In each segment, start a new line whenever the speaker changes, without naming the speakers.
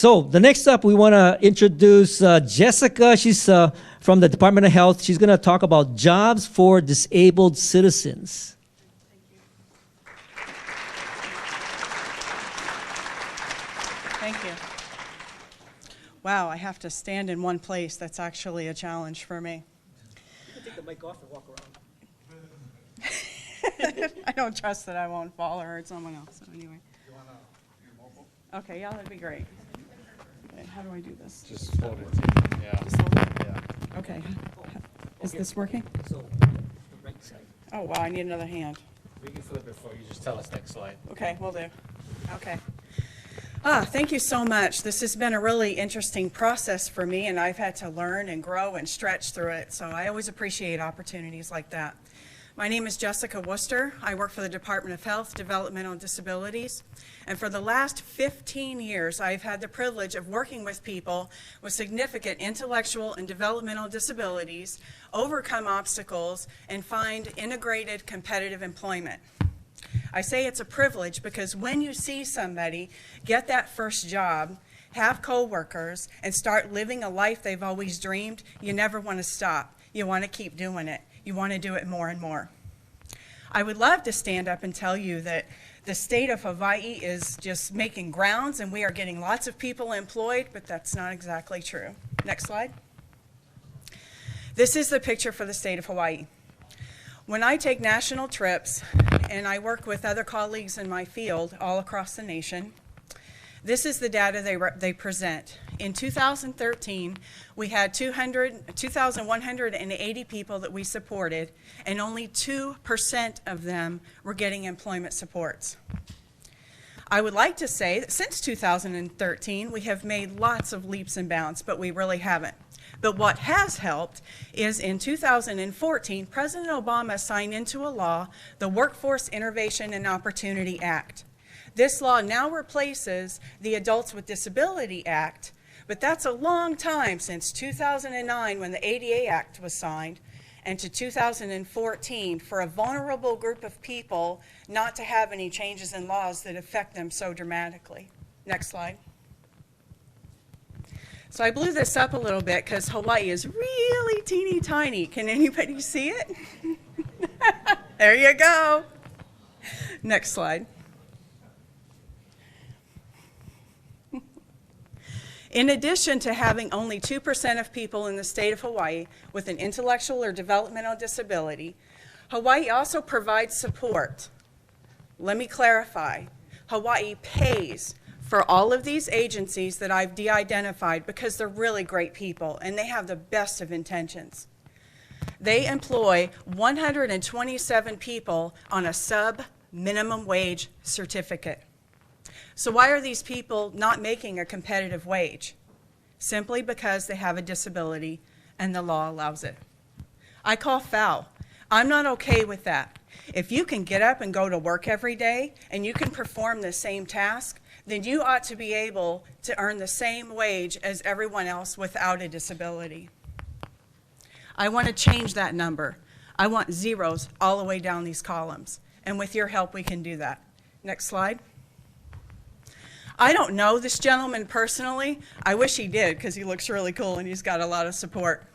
So the next up, we want to introduce Jessica. She's from the Department of Health. She's going to talk about jobs for disabled citizens.
Thank you. Wow, I have to stand in one place. That's actually a challenge for me.
You can take the mic off and walk around.
I don't trust that I won't fall or hurt someone else. So anyway.
You want your mobile?
Okay, yeah, that'd be great. Okay, how do I do this?
Just hold it. Yeah.
Just hold it?
Yeah.
Okay. Is this working?
So the right side.
Oh, wow, I need another hand.
We can flip it for you. Just tell us next slide.
Okay, will do. Okay. Thank you so much. This has been a really interesting process for me, and I've had to learn and grow and stretch through it, so I always appreciate opportunities like that. My name is Jessica Worcester. I work for the Department of Health, Developmental and Disabilities, and for the last 15 years, I've had the privilege of working with people with significant intellectual and developmental disabilities, overcome obstacles, and find integrated competitive employment. I say it's a privilege because when you see somebody get that first job, have coworkers, and start living a life they've always dreamed, you never want to stop. You want to keep doing it. You want to do it more and more. I would love to stand up and tell you that the state of Hawaii is just making grounds and we are getting lots of people employed, but that's not exactly true. Next slide. This is the picture for the state of Hawaii. When I take national trips and I work with other colleagues in my field all across the nation, this is the data they present. In 2013, we had 2,180 people that we supported, and only 2% of them were getting employment supports. I would like to say that since 2013, we have made lots of leaps and bounds, but we really haven't. But what has helped is in 2014, President Obama signed into a law the Workforce Innovation and Opportunity Act. This law now replaces the Adults with Disability Act, but that's a long time since 2009 when the ADA Act was signed, and to 2014 for a vulnerable group of people not to have any changes in laws that affect them so dramatically. Next slide. So I blew this up a little bit because Hawaii is really teeny tiny. Can anybody see it? There you go. Next slide. In addition to having only 2% of people in the state of Hawaii with an intellectual or developmental disability, Hawaii also provides support. Let me clarify. Hawaii pays for all of these agencies that I've de-identified because they're really great people and they have the best of intentions. They employ 127 people on a sub-minimum wage certificate. So why are these people not making a competitive wage? Simply because they have a disability and the law allows it. I call foul. I'm not okay with that. If you can get up and go to work every day and you can perform the same task, then you ought to be able to earn the same wage as everyone else without a disability. I want to change that number. I want zeros all the way down these columns. And with your help, we can do that. Next slide. I don't know this gentleman personally. I wish he did because he looks really cool and he's got a lot of support.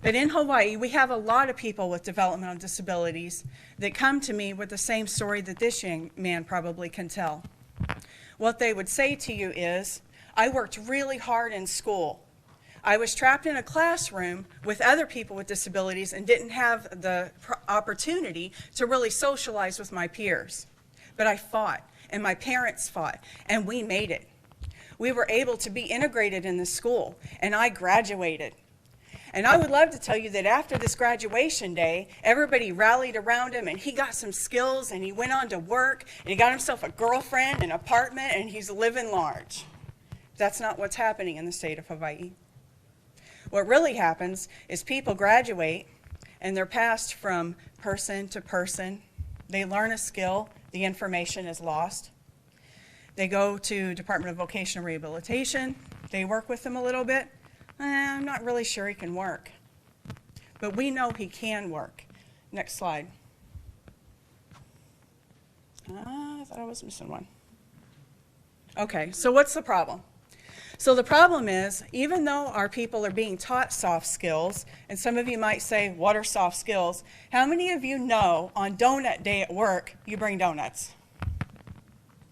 But in Hawaii, we have a lot of people with developmental disabilities that come to me with the same story that this young man probably can tell. What they would say to you is, I worked really hard in school. I was trapped in a classroom with other people with disabilities and didn't have the opportunity to really socialize with my peers. But I fought, and my parents fought, and we made it. We were able to be integrated in the school, and I graduated. And I would love to tell you that after this graduation day, everybody rallied around him and he got some skills and he went on to work and he got himself a girlfriend, an apartment, and he's living large. That's not what's happening in the state of Hawaii. What really happens is people graduate and they're passed from person to person. They learn a skill, the information is lost. They go to Department of Vocational Rehabilitation, they work with them a little bit. I'm not really sure he can work, but we know he can work. Next slide. I thought I was missing one. Okay, so what's the problem? So the problem is, even though our people are being taught soft skills, and some of you might say, what are soft skills? How many of you know on donut day at work, you bring donuts?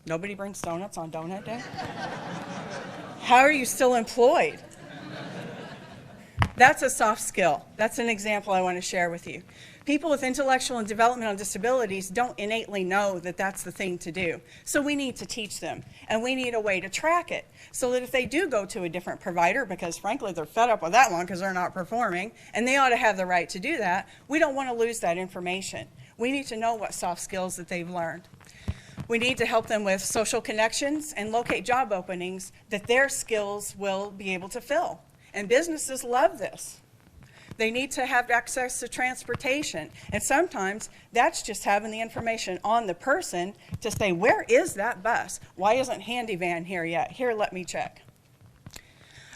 Nobody brings donuts on donut day? How are you still employed? That's a soft skill. That's an example I want to share with you. People with intellectual and developmental disabilities don't innately know that that's the thing to do. So we need to teach them, and we need a way to track it so that if they do go to a different provider, because frankly they're fed up with that one because they're not performing, and they ought to have the right to do that, we don't want to lose that information. We need to know what soft skills that they've learned. We need to help them with social connections and locate job openings that their skills will be able to fill. And businesses love this. They need to have access to transportation. And sometimes that's just having the information on the person to say, where is that bus? Why isn't Handyvan here yet? Here, let me check.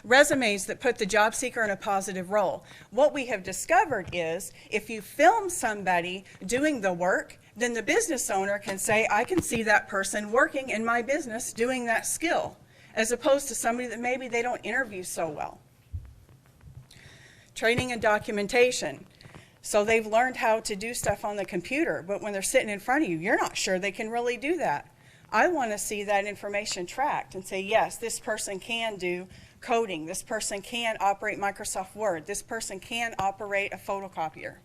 Resumes that put the job seeker in a positive role. What we have discovered is if you film somebody doing the work, then the business owner can say, I can see that person working in my business doing that skill, as opposed to somebody that maybe they don't interview so well. Training and documentation. So they've learned how to do stuff on the computer, but when they're sitting in front of you, you're not sure they can really do that. I want to see that information tracked and say, yes, this person can do coding. This person can operate Microsoft Word. This person can operate a photocopier.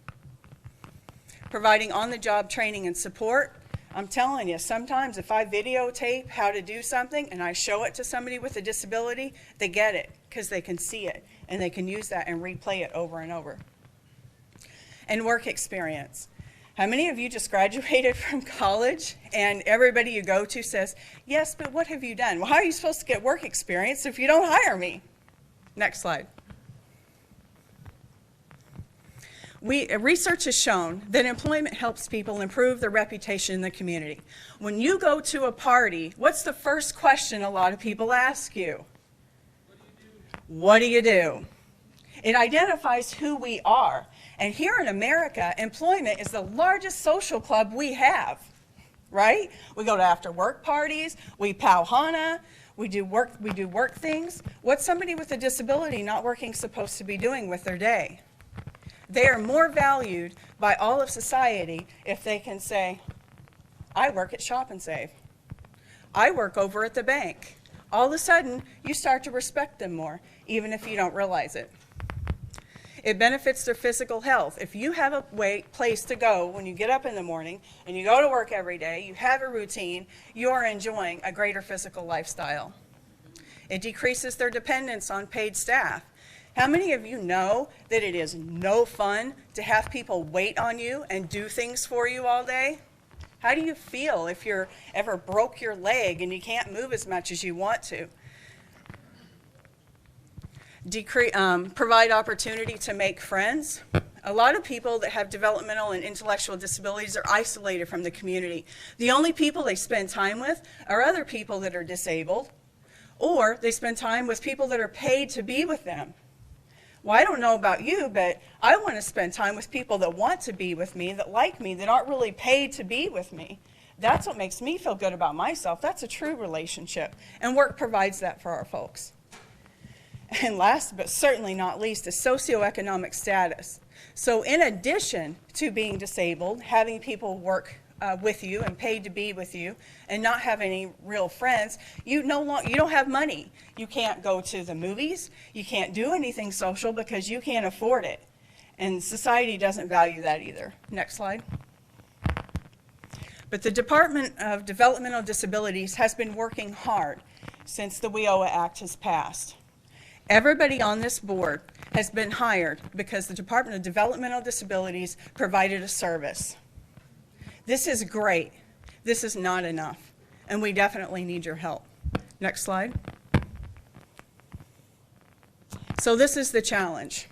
Providing on-the-job training and support. I'm telling you, sometimes if I videotape how to do something and I show it to somebody with a disability, they get it because they can see it and they can use that and replay it over and over. And work experience. How many of you just graduated from college and everybody you go to says, yes, but what have you done? Well, how are you supposed to get work experience if you don't hire me? Next slide. Research has shown that employment helps people improve their reputation in the community. When you go to a party, what's the first question a lot of people ask you? What do you do? It identifies who we are. And here in America, employment is the largest social club we have, right? We go to after-work parties, we pauhana, we do work things. What's somebody with a disability not working supposed to be doing with their day? They are more valued by all of society if they can say, I work at Shop and Save. I work over at the bank. All of a sudden, you start to respect them more, even if you don't realize it. It benefits their physical health. If you have a place to go when you get up in the morning and you go to work every day, you have a routine, you are enjoying a greater physical lifestyle. It decreases their dependence on paid staff. How many of you know that it is no fun to have people wait on you and do things for you all day? How do you feel if you're ever broke your leg and you can't move as much as you want to? Provide opportunity to make friends. A lot of people that have developmental and intellectual disabilities are isolated from the community. The only people they spend time with are other people that are disabled, or they spend time with people that are paid to be with them. Well, I don't know about you, but I want to spend time with people that want to be with me, that like me, that aren't really paid to be with me. That's what makes me feel good about myself. That's a true relationship, and work provides that for our folks. And last but certainly not least is socioeconomic status. So in addition to being disabled, having people work with you and paid to be with you and not have any real friends, you don't have money. You can't go to the movies. You can't do anything social because you can't afford it. And society doesn't value that either. Next slide. But the Department of Developmental Disabilities has been working hard since the WIOA Act has passed. Everybody on this board has been hired because the Department of Developmental Disabilities provided a service. This is great. This is not enough, and we definitely need your help. Next slide. So this is the challenge.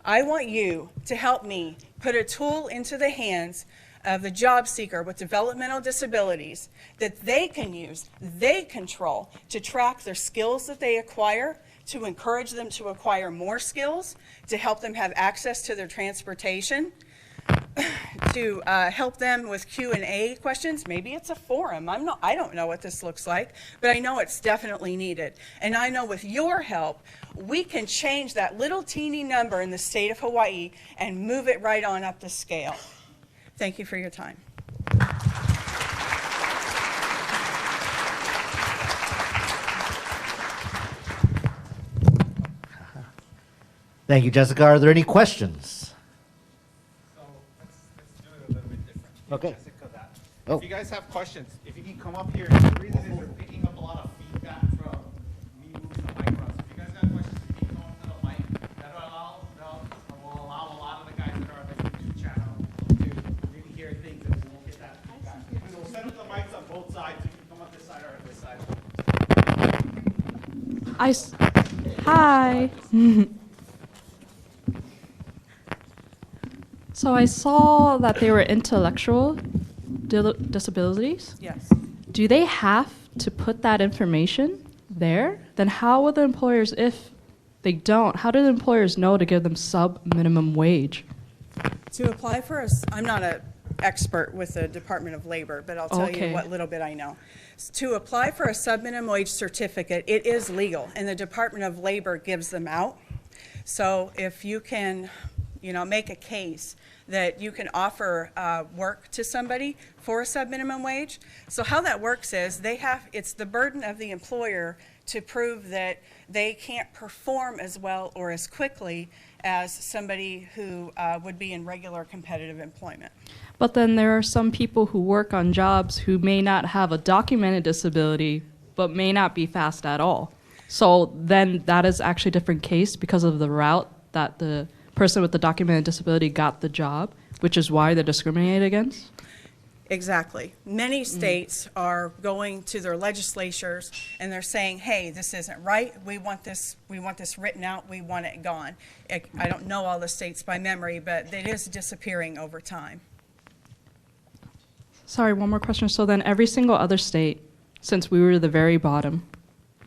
I want you to help me put a tool into the hands of the job seeker with developmental disabilities that they can use, they control, to track their skills that they acquire, to encourage them to acquire more skills, to help them have access to their transportation, to help them with Q&A questions. Maybe it's a forum. I don't know what this looks like, but I know it's definitely needed. And I know with your help, we can change that little teeny number in the state of Hawaii and move it right on up the scale. Thank you for your time.
Thank you, Jessica. Are there any questions?
So let's do it a little bit different. Give
Okay.
Jessica that.
Oh.
If you guys have questions, if you can come up here, the reason is we're picking up a lot of feedback from me moving the mic around. So if you guys got questions, if you can come up to the mic, that will allow a lot of the guys that are on the YouTube channel to really hear things and we won't get that feedback. And we'll set up the mics on both sides. You can come on this side or on this side.
Hi. So I saw that they were intellectual disabilities.
Yes.
Do they have to put that information there? Then how will the employers, if they don't, how do the employers know to give them sub-minimum wage?
To apply for I'm not an expert with the Department of Labor, but I'll tell you what little bit I know. To apply for a sub-minimum wage certificate, it is legal, and the Department of Labor gives them out. So if you can, make a case that you can offer work to somebody for a sub-minimum wage. So how that works is it's the burden of the employer to prove that they can't perform as well or as quickly as somebody who would be in regular competitive employment.
But then there are some people who work on jobs who may not have a documented disability, but may not be fast at all. So then that is actually a different case because of the route that the person with the documented disability got the job, which is why they're discriminated against?
Exactly. Many states are going to their legislatures and they're saying, hey, this isn't right. We want this written out. We want it gone. I don't know all the states by memory, but it is disappearing over time.
Sorry, one more question. So then every single other state, since we were the very bottom,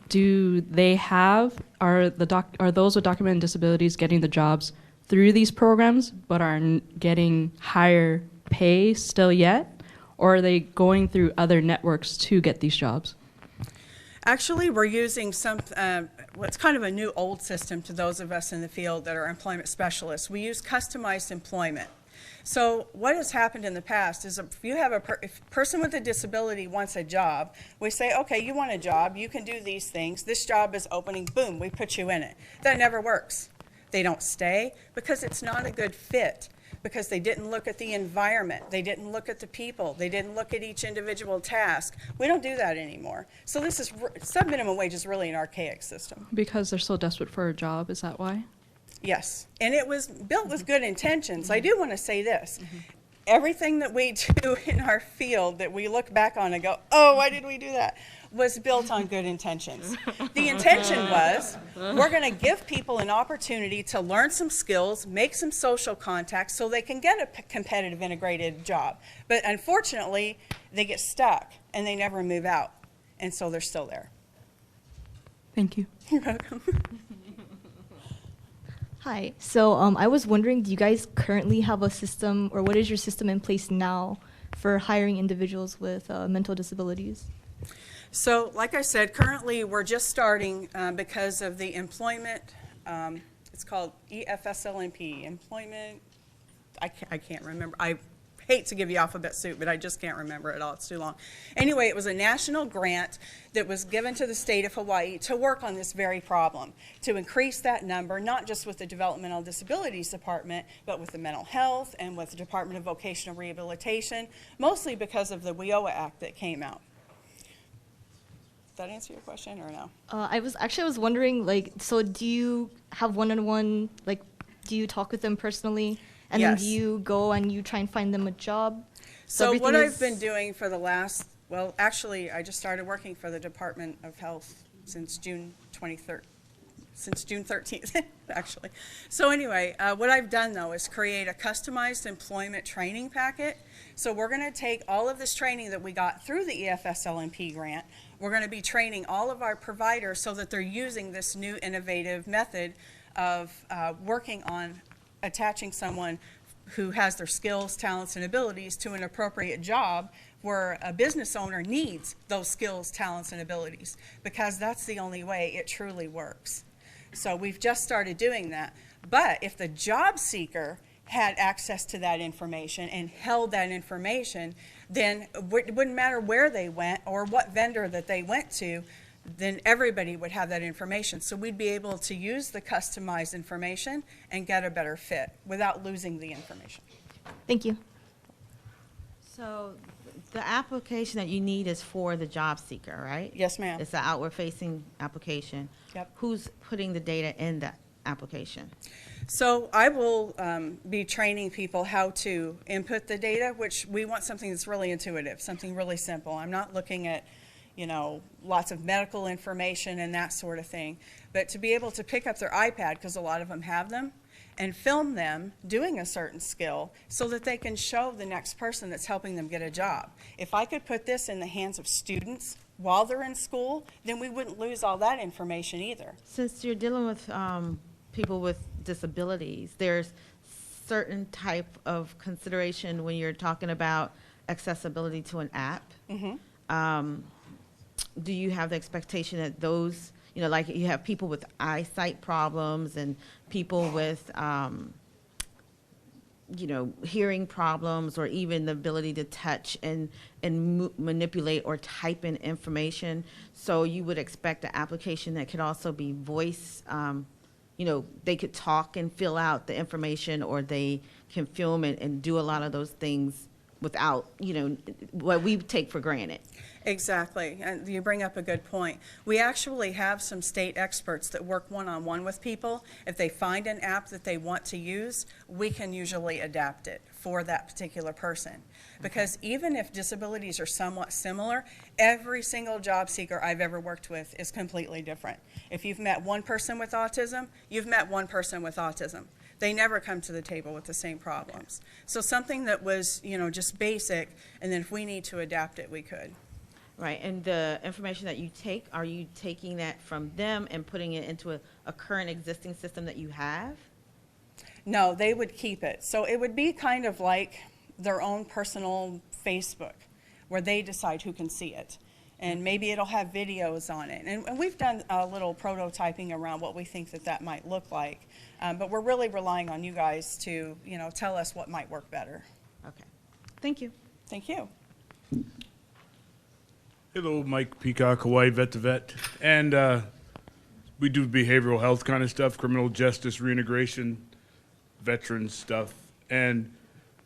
do they have, are those with documented disabilities getting the jobs through these programs but are getting higher pay still yet? Or are they going through other networks to get these jobs?
Actually, we're using what's kind of a new old system to those of us in the field that are employment specialists. We use customized employment. So what has happened in the past is if you have if a person with a disability wants a job, we say, okay, you want a job, you can do these things, this job is opening, boom, we put you in it. That never works. They don't stay because it's not a good fit, because they didn't look at the environment, they didn't look at the people, they didn't look at each individual task. We don't do that anymore. So this is, sub-minimum wage is really an archaic system.
Because they're so desperate for a job, is that why?
Yes, and it was built with good intentions. I do want to say this. Everything that we do in our field that we look back on and go, oh, why did we do that, was built on good intentions. The intention was, we're going to give people an opportunity to learn some skills, make some social contacts so they can get a competitive integrated job. But unfortunately, they get stuck and they never move out. And so they're still there.
Thank you.
You're welcome.
Hi. So I was wondering, do you guys currently have a system, or what is your system in place now for hiring individuals with mental disabilities?
So, like I said, currently we're just starting because of the employment, it's called EFSLNP, employment, I can't remember. I hate to give you alphabet soup, but I just can't remember it all. It's too long. Anyway, it was a national grant that was given to the state of Hawaii to work on this very problem, to increase that number, not just with the Developmental Disabilities Department, but with the Mental Health and with the Department of Vocational Rehabilitation, mostly because of the WIOA Act that came out. Did that answer your question or no?
I was wondering, so do you have one-on-one, do you talk with them personally? And
Yes.
then do you go and you try and find them a job?
So
everything
what I've
is-
been doing for the last, well, actually, I just started working for the Department of Health since June 13th, actually. So anyway, what I've done, though, is create a customized employment training packet. So we're going to take all of this training that we got through the EFSLNP grant. We're going to be training all of our providers so that they're using this new innovative method of working on attaching someone who has their skills, talents, and abilities to an appropriate job where a business owner needs those skills, talents, and abilities, because that's the only way it truly works. So we've just started doing that. But if the job seeker had access to that information and held that information, then it wouldn't matter where they went or what vendor that they went to, then everybody would have that information. So we'd be able to use the customized information and get a better fit without losing the information.
Thank you.
So the application that you need is for the job seeker, right?
Yes, ma'am.
It's an outward-facing application.
Yep.
Who's putting the data in that application?
So I will be training people how to input the data, which we want something that's really intuitive, something really simple. I'm not looking at, you know, lots of medical information and that sort of thing, but to be able to pick up their iPad, because a lot of them have them, and film them doing a certain skill so that they can show the next person that's helping them get a job. If I could put this in the hands of students while they're in school, then we wouldn't lose all that information either.
Since you're dealing with people with disabilities, there's certain type of consideration when you're talking about accessibility to an app. Do you have the expectation that those, you know, like you have people with eyesight problems and people with, you know, hearing problems, or even the ability to touch and manipulate or type in information? So you would expect an application that could also be voice, you know, they could talk and fill out the information, or they can film and do a lot of those things without, you know, what we take for granted.
Exactly, and you bring up a good point. We actually have some state experts that work one-on-one with people. If they find an app that they want to use, we can usually adapt it for that particular person. Because even if disabilities are somewhat similar, every single job seeker I've ever worked with is completely different. If you've met one person with autism, you've met one person with autism. They never come to the table with the same problems. So something that was, you know, just basic, and then if we need to adapt it, we could.
Right, and the information that you take, are you taking that from them and putting it into a current existing system that you have?
No, they would keep it. So it would be kind of like their own personal Facebook, where they decide who can see it. And maybe it'll have videos on it. And we've done a little prototyping around what we think that might look like. But we're really relying on you guys to, you know, tell us what might work better.
Okay, thank you.
Thank you.
Hello, Mike Peacock, Hawaii Vet to Vet. And we do behavioral health kind of stuff, criminal justice reintegration, veteran stuff, and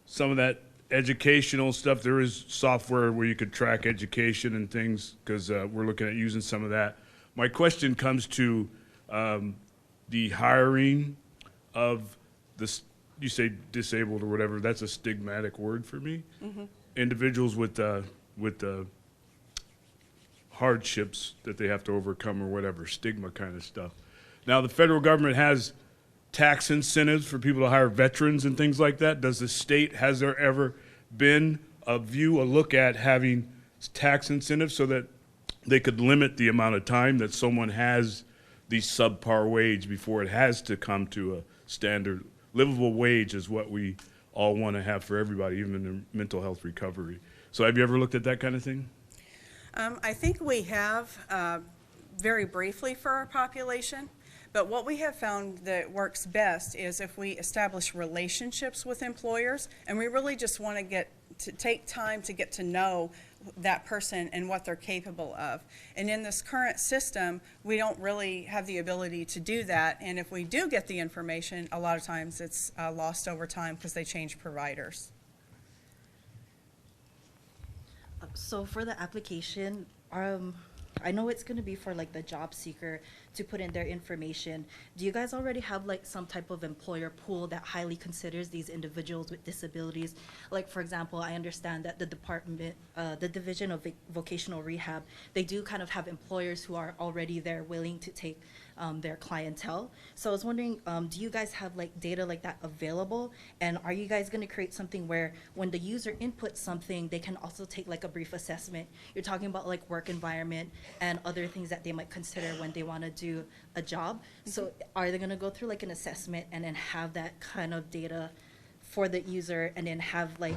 some of that educational stuff. There is software where you could track education and things, because we're looking at using some of that. My question comes to the hiring of this, you say disabled or whatever, that's a stigmatic word for me. Individuals with hardships that they have to overcome or whatever, stigma kind of stuff. Now, the federal government has tax incentives for people to hire veterans and things like that. Does the state, has there ever been a look at having tax incentives so that they could limit the amount of time that someone has the subpar wage before it has to come to a standard livable wage is what we all want to have for everybody, even in mental health recovery. So have you ever looked at that kind of thing?
I think we have very briefly for our population, but what we have found that works best is if we establish relationships with employers, and we really just want to take time to get to know that person and what they're capable of. And in this current system, we don't really have the ability to do that, and if we do get the information, a lot of times it's lost over time because they change providers.
So for the application, I know it's going to be for like the job seeker to put in their information. Do you guys already have like some type of employer pool that highly considers these individuals with disabilities? Like, for example, I understand that the Division of Vocational Rehab, they do kind of have employers who are already there willing to take their clientele. So I was wondering, do you guys have like data like that available? And are you guys going to create something where when the user inputs something, they can also take like a brief assessment? You're talking about like work environment and other things that they might consider when they want to do a job. So are they going to go through like an assessment and then have that kind of data for the user and then have like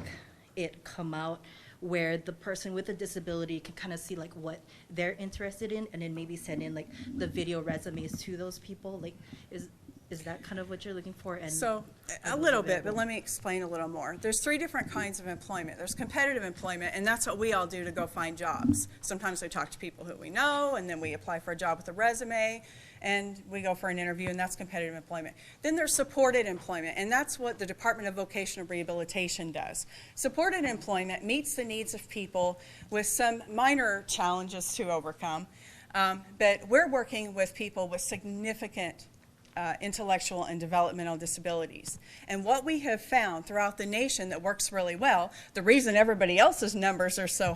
it come out where the person with a disability can kind of see like what they're interested in and then maybe send in like the video resumes to those people? Like, is that kind of what you're looking for? And
So a little bit, but let me explain a little more. There's 3 different kinds of employment. There's competitive employment, and that's what we all do to go find jobs. Sometimes we talk to people who we know, and then we apply for a job with a resume, and we go for an interview, and that's competitive employment. Then there's supported employment, and that's what the Department of Vocational Rehabilitation does. Supported employment meets the needs of people with some minor challenges to overcome, but we're working with people with significant intellectual and developmental disabilities. And what we have found throughout the nation that works really well, the reason everybody else's numbers are so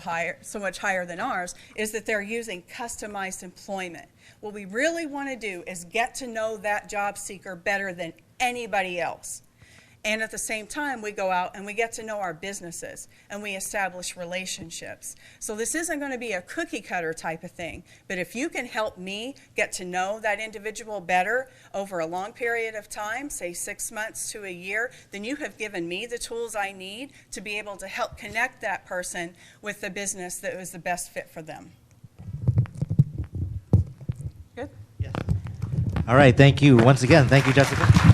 much higher than ours, is that they're using customized employment. What we really want to do is get to know that job seeker better than anybody else. And at the same time, we go out and we get to know our businesses and we establish relationships. So this isn't going to be a cookie cutter type of thing, but if you can help me get to know that individual better over a long period of time, say 6 months to a year, then you have given me the tools I need to be able to help connect that person with the business that was the best fit for them. Good?
All right, thank you. Once again, thank you, Jessica.